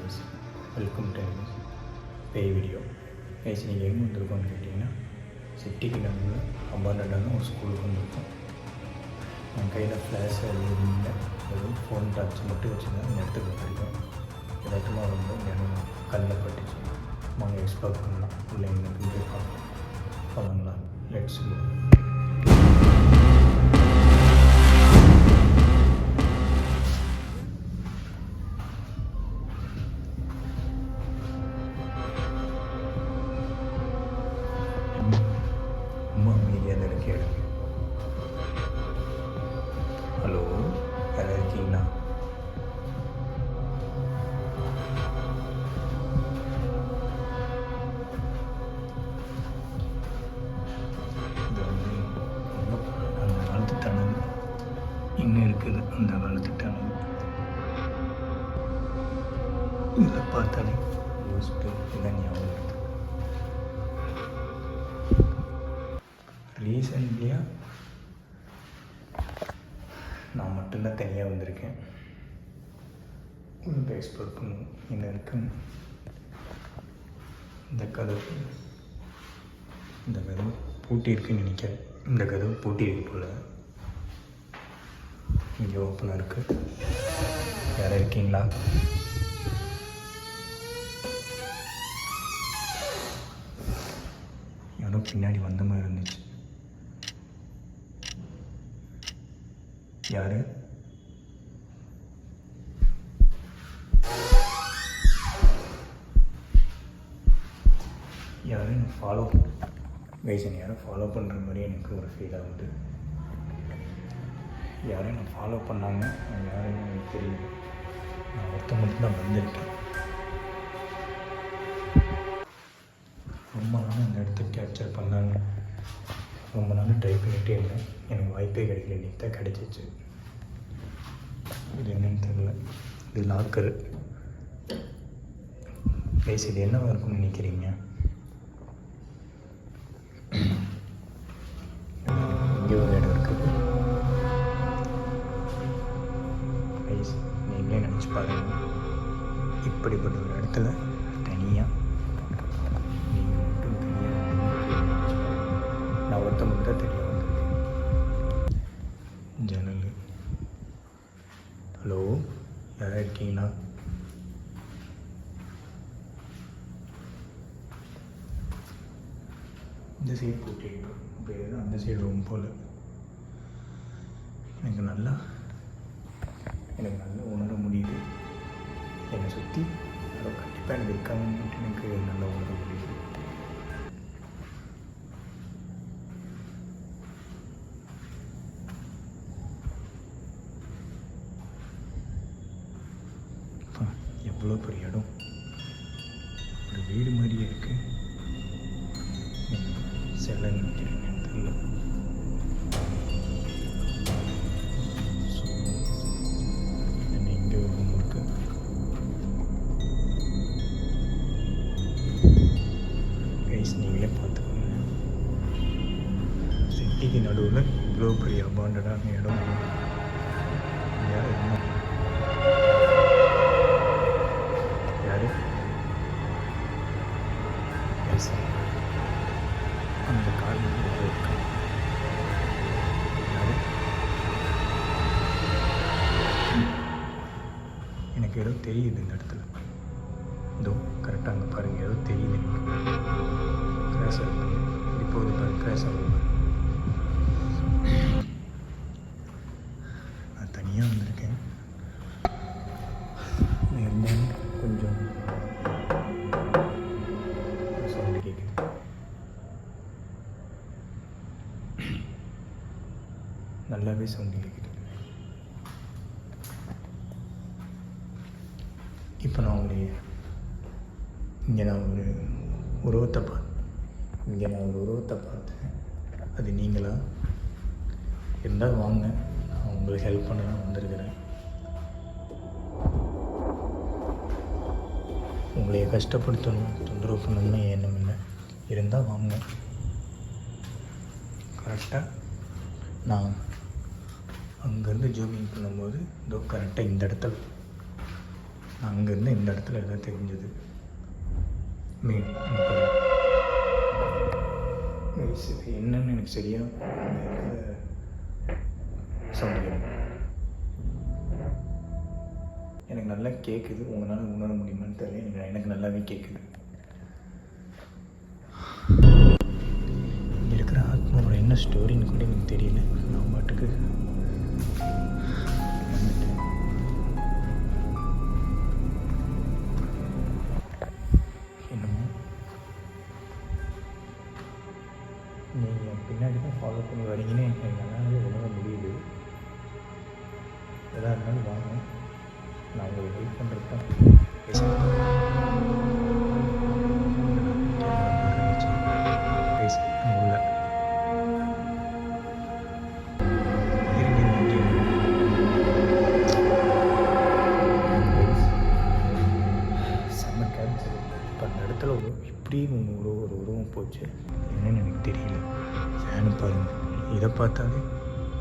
Guys, welcome to பேய் video. Guys, நீங்கள் எங்கே வந்திருக்கோன்னு கேட்டிங்கன்னா சிட்டிக்கு நம்ம அபார்டடான ஒரு ஸ்கூலுக்கு வந்திருக்கோம். என் கையில் ஃப்ளாஷ் எதுவும் இல்லை, வெறும் ஃபோன் டார்ச் மட்டும் வச்சு தான் இந்த இடத்துக்கு வந்திருக்கோம். எதாச்சுமா ரொம்ப நேரம் கண்ணில் பட்டுச்சு. வாங்க எக்ஸ்ப்ளோர் பண்ணலாம். இல்லை எங்கே போய் பார்க்கலாம். போகலாங்களா? Let's go. ரொம்ப அமைதியாக தான் இருக்கு இடம். ஹலோ, யாராவது இருக்கீங்களா? இது வந்து அந்த காலத்து டனல் இன்னும் இருக்குது. அந்த காலத்து டனல் இதில் பார்த்தாலே யோசிட்டு இதான் ஞாபகம் இருக்குது. ரீசெண்ட்லியாக நான் மட்டும்தான் தனியாக வந்திருக்கேன். இப்போ எக்ஸ்ப்ளோர் பண்ணுவோம் என்ன இருக்குன்னு. இந்த கதவு பூட்டி இருக்குன்னு நினைக்கிறேன். இந்த கதவு பூட்டி இருக்கு போல். இங்கே ஓப்பனாக இருக்குது. யாரும் இருக்கீங்களா? யாரோ பின்னாடி வந்த மாதிரி இருந்துச்சு. யாரு? யாரும் என்னை ஃபாலோ கைசன் யாரும் ஃபாலோ பண்ணுற மாதிரி எனக்கு ஒரு ஃபீல் ஆகுது. யாரும் என்னை ஃபாலோ பண்ணாங்க, யாருன்னு எனக்கு தெரியல. நான் ஒருத்த மட்டும் தான் வந்திருக்கேன். ரொம்ப நாள் இந்த இடத்த கேப்சர் பண்ணாங்க. ரொம்ப நாள் ட்ரை பண்ணிகிட்டே இருந்தேன். எனக்கு வாய்ப்பே கிடைக்கல. இன்றைக்கி தான் கிடச்சிச்சு. இது என்னன்னு தெரியல. இது லாக்கரு. கைஸ், இது என்னவாக இருக்கும்னு நினைக்கிறீங்க? இங்கே ஒரு இடம் இருக்குது. கைஸ், நீங்களே நினச்சி பாருங்க. இப்படிப்பட்ட ஒரு இடத்துல தனியாக நீங்கள் மட்டும் நான் ஒருத்த மட்டும் தான் தனியாக வந்திருக்கேன். ஜன்னல். ஹலோ, யாராக இருக்கீங்களா? இந்த சைடு போட்டிருக்கோம். இப்போ எதுவும் அந்த சைடு ரூம் போல். எனக்கு நல்லா உணர முடியுது. என்னை சுற்றி யாரோ கண்டிப்பாக எனக்கு இருக்காங்கன்ட்டு எனக்கு நல்லா உணர முடியுது. எவ்வளோ பெரிய இடம். ஒரு வீடு மாதிரியே இருக்குது. சிலை நினைக்கிறேன் தெரியல. ஸோ என்ன இங்கே ஒரு ரூம் இருக்கு. கைஸ், நீங்களே பார்த்துக்கோங்க. சிட்டிக்கு நடுவில் இவ்வளோ பெரிய அபாண்டடான இடம். யார் என்ன? யார்? கைஸ், அந்த கார் இருக்கா? எனக்கு ஏதோ தெரியுது இந்த இடத்துல. இதோ கரெக்டாக அங்கே பாருங்கள், ஏதோ தெரியுது எனக்கு. கிராஷ் ஆகுது. இப்போ ஒரு பாரு, கிராஷ் ஆகுது. நான் தனியாக வந்திருக்கேன். இருந்தாலும் கொஞ்சம் சவுண்டு கேட்குது. நல்லாவே சவுண்டு கேட்குது. இப்போ நான் இங்கே நான் ஒரு உருவத்தை பார்த்தேன். அது நீங்களா இருந்தால் வாங்க, நான் உங்களுக்கு ஹெல்ப் பண்ண தான் வந்திருக்கிறேன். உங்களைய கஷ்டப்படுத்தணும், தொந்தரவு பண்ணணும்னு எண்ணம் இல்லை. இருந்தால் வாங்க. கரெக்டாக நான் அங்கேருந்து ஜூமிங் பண்ணும்போது இதோ கரெக்டாக இந்த இடத்துல அங்கேருந்து இந்த இடத்துல எல்லாம் தெரிஞ்சது மீன் என்னன்னு எனக்கு சரியாக சவுண்ட் எனக்கு நல்லா கேட்குது. உங்களால் உணர முடியுமான்னு தெரியல. எனக்கு நல்லாவே கேட்குது. இங்கே இருக்கிற ஆத்மாவோட என்ன ஸ்டோரின்னு கூட எனக்கு தெரியல. நான் பாட்டுக்கு என்னமோ நீங்கள் பின்னாடி தான் ஃபாலோ பண்ணி வரீங்கன்னு எனக்கு நல்லாவே உணர முடியுது. எதாக இருந்தாலும் வாங்க, நான் உங்களுக்கு ஹெல்ப் பண்ணுறது தான். உள்ள செம்ம கேன்சல். இப்போ அந்த இடத்துல இப்படி ஒரு உருவம் போச்சு. என்னன்னு எனக்கு தெரியல. ஃபேனு பாருங்கள், இதை பார்த்தாலே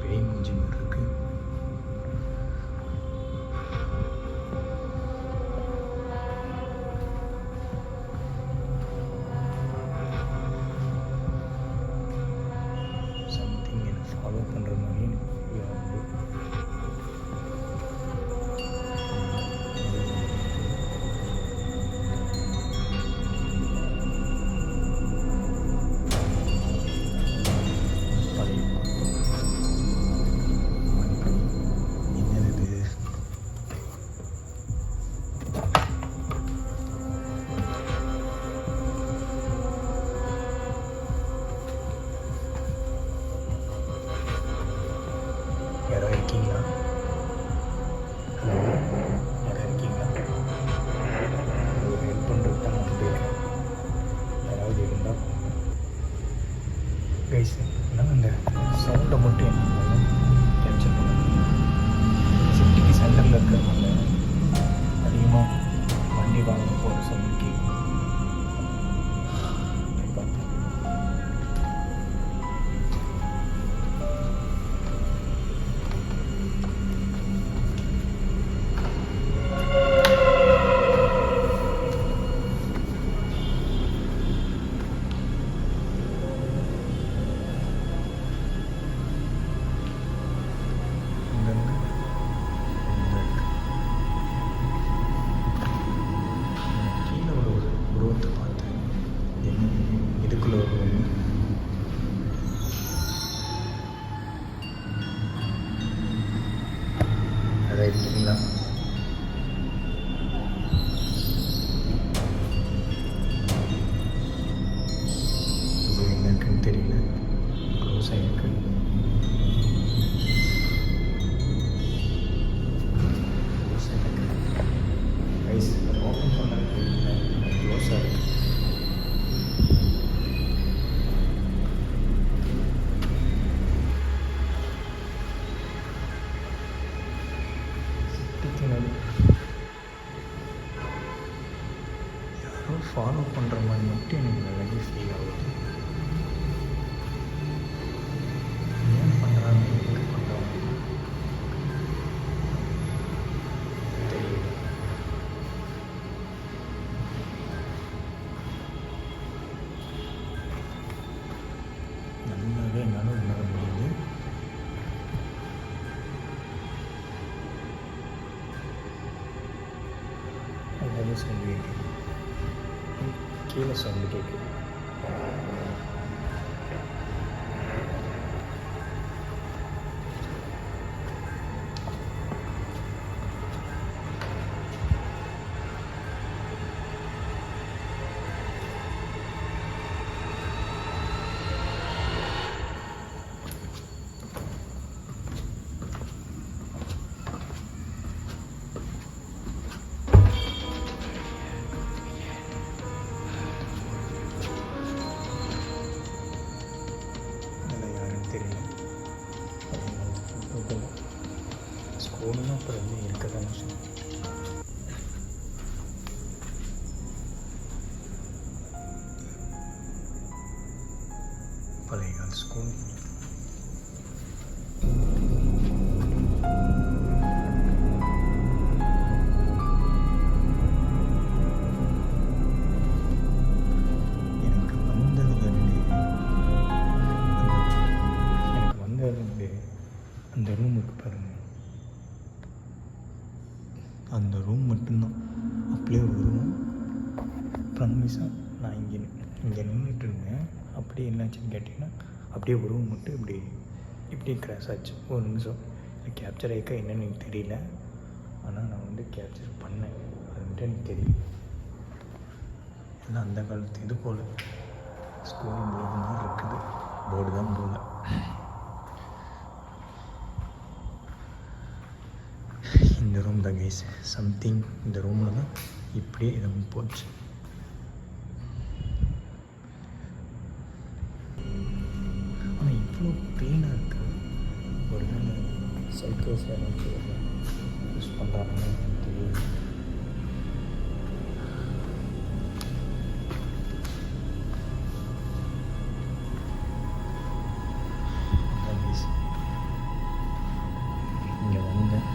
பேய் மூஞ்சி மாதிரி இருக்குது. சம்திங் என்னை ஃபாலோ பண்ணுற மாதிரி யாராவது இருக்கீங்களா? ஹலோ, யாராவது இருக்கீங்களா? ஒரு ஹெல்ப் பண்ணுறது தான் நான் போயிருக்கேன். யாராவது இருந்தால் கைஸ், நான் இந்த சவுண்டை மட்டும் என்ன கேப்சர் பண்ணேன். சிட்டிக்கு சென்டரில் இருக்கிறதுனால அதிகமாக வண்டி வாங்க போகிற சவுண்ட் கேட்கும். அதை இருக்கீங்களா? இது எங்கே இருக்குன்னு தெரியல. க்ளோஸ் ஆகிருக்கு. ஐஸ் ஓப்பன் பண்ணது தெரியல. க்ளோஸாக இருக்குது. யாரோ ஃபாலோ பண்ணுற மாதிரி மட்டும் எனக்கு நல்லாவே ஃபீல் ஆகுது. ஏன் பண்ணுறாங்க, எதுக்கு பண்ணுறாங்க தெரியல. நல்லாவே என்னால் உணர முடியுது. அதாவது சவுண்டு கேட்குது, கீழே சவுண்டு கேட்குது. தெரியல. ஸ்கூலுன்னு அப்புறம் வந்து இருக்க தான் பழைய கால ஸ்கூல். வந்து அந்த ரூமுக்கு பாருங்கள், அந்த ரூம் மட்டும்தான் அப்படியே ஒரு ரூம். ப்ராமிஸாக நான் இங்கே நின்றுட்டு இருந்தேன். அப்படியே என்னாச்சுன்னு கேட்டிங்கன்னா அப்படியே ஒரு ரூம் மட்டும் இப்படி கிராஸ் ஆச்சு. ஒரு நிமிஷம் கேப்சர் ஆகிக்கா என்னன்னு எனக்கு தெரியல. ஆனால் நான் வந்து கேப்சர் பண்ணேன், அது மட்டும் எனக்கு தெரியும். எல்லாம் அந்த காலத்து இது போல் ஸ்கூல் போர்டு மாதிரி இருக்குது. போர்டு தான் போல். இந்த ரூம் தான் கைஸ், சம்திங் இந்த ரூமில் தான் இப்படியே இதை போச்சு. ஆனால் இவ்வளோ க்ளீனாக இருக்குது. ஒரு சைக்கிள்ஸ் எனக்கு யூஸ் பண்ணுறாங்கன்னு எனக்கு தெரியல. இங்கே வந்தேன்,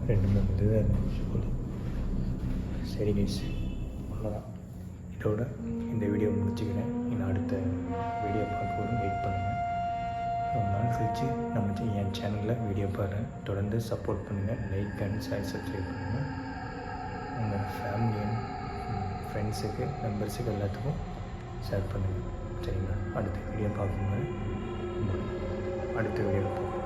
2-3 இதுதான் இருந்துச்சு போல். சரி கைஸ், அவ்வளோதான். இதோட இந்த வீடியோ முடிச்சுக்கிறேன். இன்னும் அடுத்த வீடியோ பார்க்க வெயிட் பண்ணுங்கள். ரொம்ப நாள் கழிச்சு நம்ம என் சேனலில் வீடியோ பாருங்கள். தொடர்ந்து சப்போர்ட் பண்ணுங்கள். லைக் அண்ட் ஷேர், சப்ஸ்கிரைப் பண்ணுங்கள். உங்கள் ஃபேமிலி அண்ட் ஃப்ரெண்ட்ஸுக்கு, மெம்பர்ஸுக்கு எல்லாத்துக்கும் ஷேர் பண்ணுங்கள். சரிங்களா? அடுத்த வீடியோ பார்க்கும்போது அடுத்த வீடியோ பார்ப்போம்.